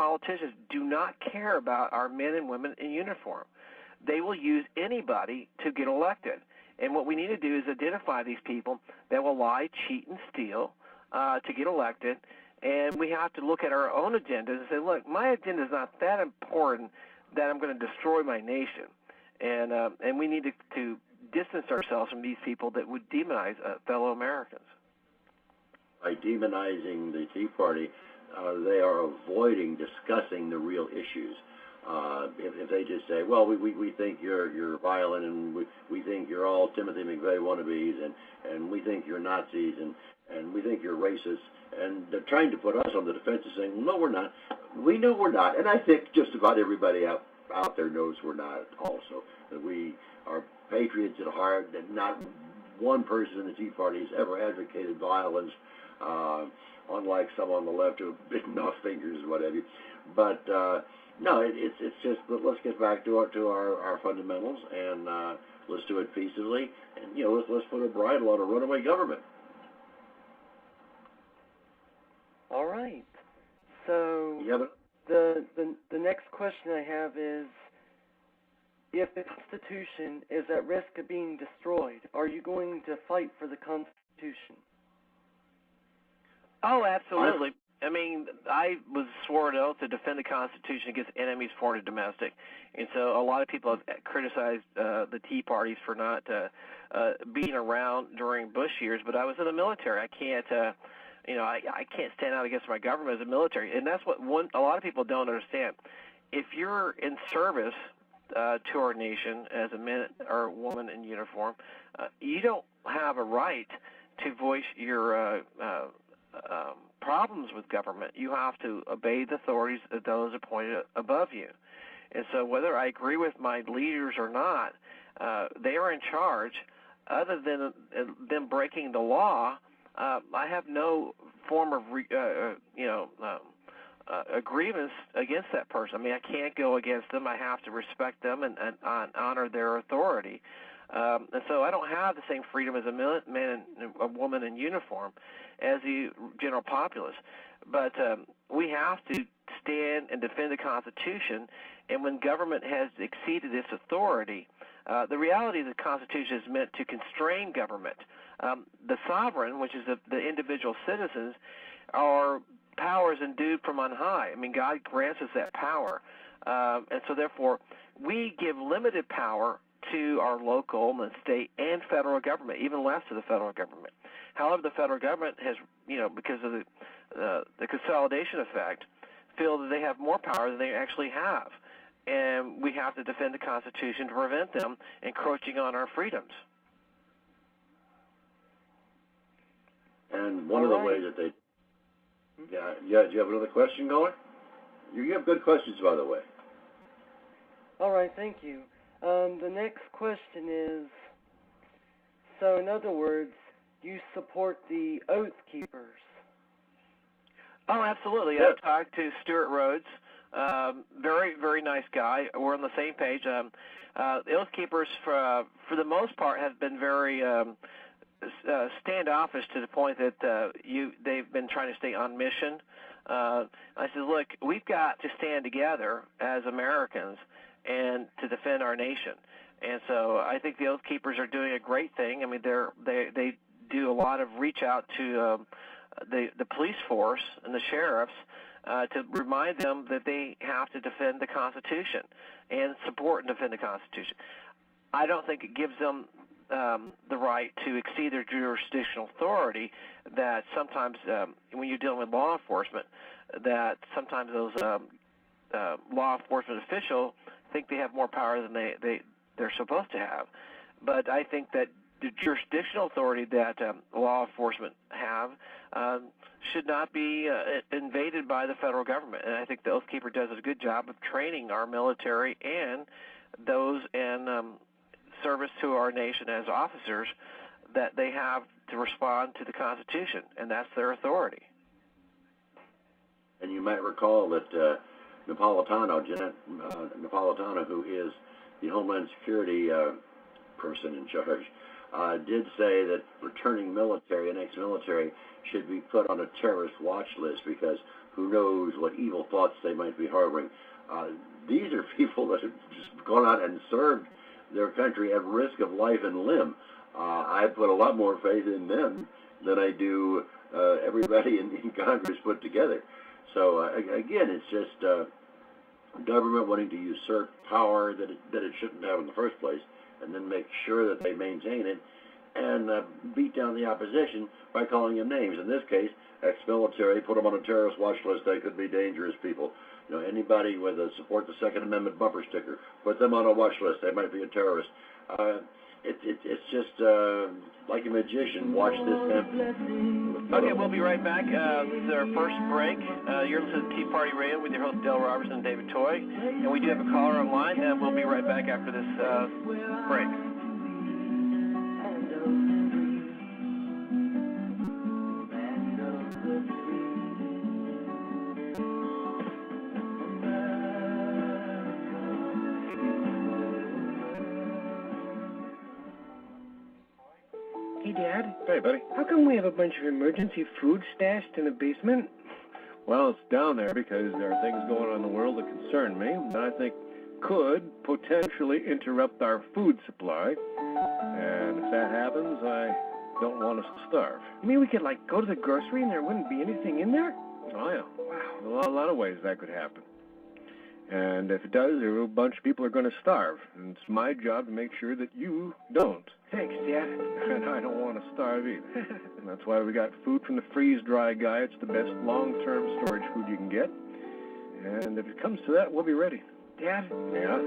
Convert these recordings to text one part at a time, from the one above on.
politicians do not care about our men and women in uniform. They will use anybody to get elected. And what we need to do is identify these people that will lie, cheat, and steal to get elected. And we have to look at our own agendas and say, look, my agenda is not that important that I'm going to destroy my nation. And we need to distance ourselves from these people that would demonize fellow Americans. By demonizing the Tea Party, they are avoiding discussing the real issues. If they just say, well, we think you're violent, and we think you're all Timothy McVeigh wannabes, and we think you're Nazis, and we think you're racist, and they're trying to put us on the defensive, saying, no, we're not. We know we're not, and I think just about everybody out there knows we're not also, that we are patriots at heart, that not one person in the Tea Party has ever advocated violence, unlike some on the left who have bitten off fingers and what have you. But no, it's just, let's get back to our fundamentals, and let's do it peaceably, and let's put a bridle on a runaway government. All right. So the next question I have is, if the Constitution is at risk of being destroyed, are you going to fight for the Constitution? Oh, absolutely. I mean, I was sworn oath to defend the Constitution against enemies, foreign and domestic. And so a lot of people have criticized the Tea Parties for not being around during Bush years, but I was in the military. I can't, I can't stand out against my government as a military. And that's what a lot of people don't understand. If you're in service to our nation as a man or woman in uniform, you don't have a right to voice your problems with government. You have to obey the authorities of those appointed above you. And so whether I agree with my leaders or not, they are in charge. Other than them breaking the law, I have no form of agreements against that person. I mean, I can't go against them. I have to respect them and honor their authority. And so I don't have the same freedom as a man and a woman in uniform as the general populace. But we have to stand and defend the Constitution, and when government has exceeded its authority, the reality of the Constitution is meant to constrain government. The sovereign, which is the individual citizens, are powers endued from on high. I mean, God grants us that power. And so therefore, we give limited power to our local and state and federal government, even less to the federal government. However, the federal government has, because of the consolidation effect, feel that they have more power than they actually have. And we have to defend the Constitution to prevent them encroaching on our freedoms. And one of the ways that they... Yeah, do you have another question going? You have good questions, by the way. All right, thank you. The next question is, so in other words, you support the Oath Keepers? Oh, absolutely. Yeah. I've talked to Stuart Rhodes. Very, very nice guy. We're on the same page. The Oath Keepers, for the most part, have been very standoffish to the point that they've been trying to stay on mission. I said, look, we've got to stand together as Americans and to defend our nation. And so I think the Oath Keepers are doing a great thing. I mean, they do a lot of reach out to the police force and the sheriffs to remind them that they have to defend the Constitution and support and defend the Constitution. I don't think it gives them the right to exceed their jurisdictional authority, that sometimes when you're dealing with law enforcement, that sometimes those law enforcement officials think they have more power than they're supposed to have. But I think that the jurisdictional authority that law enforcement have should not be invaded by the federal government. And I think the Oath Keeper does a good job of training our military and those in service to our nation as officers that they have to respond to the Constitution, and that's their authority. And you might recall that Janet Napolitano, who is the Homeland Security person in charge, did say that returning military and ex-military should be put on a terrorist watch list because who knows what evil thoughts they might be harboring. These are people that have just gone out and served their country at risk of life and limb. I put a lot more faith in them than I do everybody in Congress put together. So again, it's just government wanting to usurp power that it shouldn't have in the first place, and then make sure that they maintain it, and beat down the opposition by calling them names. In this case, ex-military, put them on a terrorist watch list. They could be dangerous people. You know, anybody with a support the Second Amendment bumper sticker, put them on a watch list. They might be a terrorist. It's just like a magician. Watch this campaign. Okay, we'll be right back. This is our first break. You're listening to Tea Party Radio with your host, Dale Robertson and David Toy. And we do have a caller online, and we'll be right back after this break. Dad? Hey, buddy. How come we have a bunch of emergency food stashed in the basement? Well, it's down there because there are things going on in the world that concern me that I think could potentially interrupt our food supply. And if that happens, I don't want us to starve. You mean we could, go to the grocery and there wouldn't be anything in there? Oh, yeah. Wow. A lot of ways that could happen. And if it does, a bunch of people are going to starve. And it's my job to make sure that you don't. Thanks, Dad. And I don't want to starve either. And that's why we got food from the freeze-dry guy. It's the best long-term storage food you can get. And if it comes to that, we'll be ready. Dad? Yeah?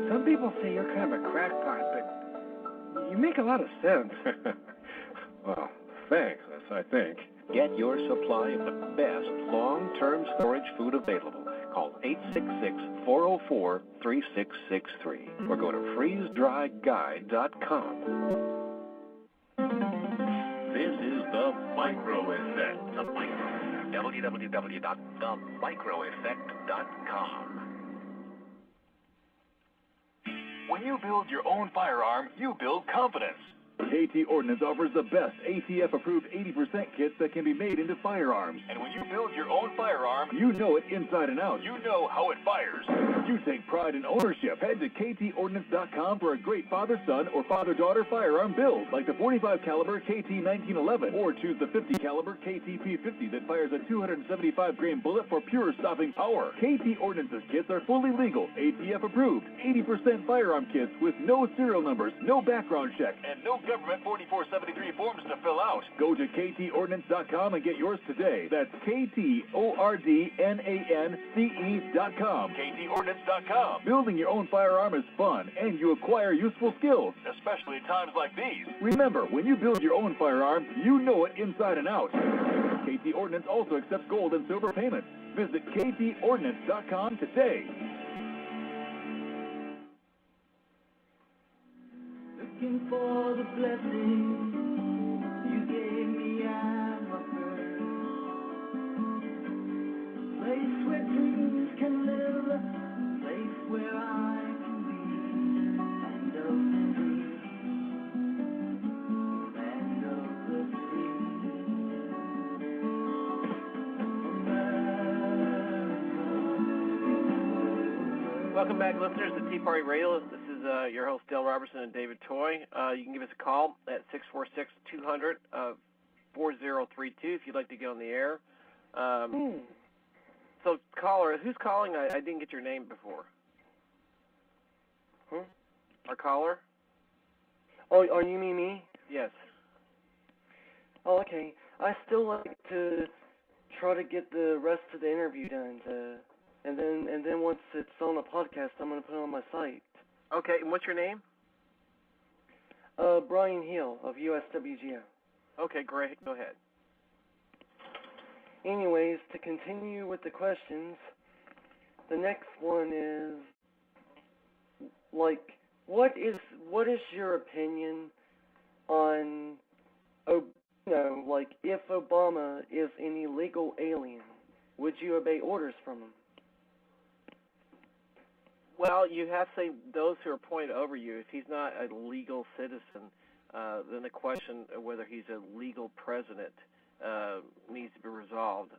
Some people say you're kind of a crackpot, but you make a lot of sense. Well, thanks, I think. Get your supply of the best long-term storage food available. Call 866-404-3663 or go to freezedryguide.com. This is The Micro Effect. The Micro Effect. www.themicroeffect.com. When you build your own firearm, you build confidence. KT Ordnance offers the best ATF-approved 80% kits that can be made into firearms. And when you build your own firearm, you know it inside and out. You know how it fires. You take pride in ownership. Head to KTOrdnance.com for a great father-son or father-daughter firearm build, like the 45 caliber KT-1911, or choose the 50 caliber KT-P50 that fires a 275 grain bullet for pure stopping power. KT Ordnance's kits are fully legal, ATF-approved, 80% firearm kits with no serial numbers, no background check, and no government 4473 forms to fill out. Go to KTOrdnance.com and get yours today. That's KTOrdnance.com. KTOrdnance.com. Building your own firearm is fun, and you acquire useful skills. Especially in times like these. Remember, when you build your own firearm, you know it inside and out. KT Ordnance also accepts gold and silver payments. Visit KTOrdnance.com today. Looking for the blessing you gave me at my birth. Place where dreams can live, place where I can be. Land of the free, land of the free. America. Welcome back, listeners, to Tea Party Radio. This is your host, Dale Robertson and David Toy. You can give us a call at 646-200-4032 if you'd like to get on the air. So, caller, who's calling? I didn't get your name before. Our caller? Oh, you mean me? Yes. Oh, okay. I still like to try to get the rest of the interview done, and then once it's on a podcast, I'm going to put it on my site. Okay, and what's your name? Brian Hill of USWGO. Okay, great. Go ahead. Anyways, to continue with the questions, the next one is, what is your opinion on, if Obama is an illegal alien, would you obey orders from him? Well, you have to say those who are appointed over you. If he's not a legal citizen, then the question of whether he's a legal president needs to be resolved.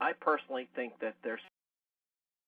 I personally think that there's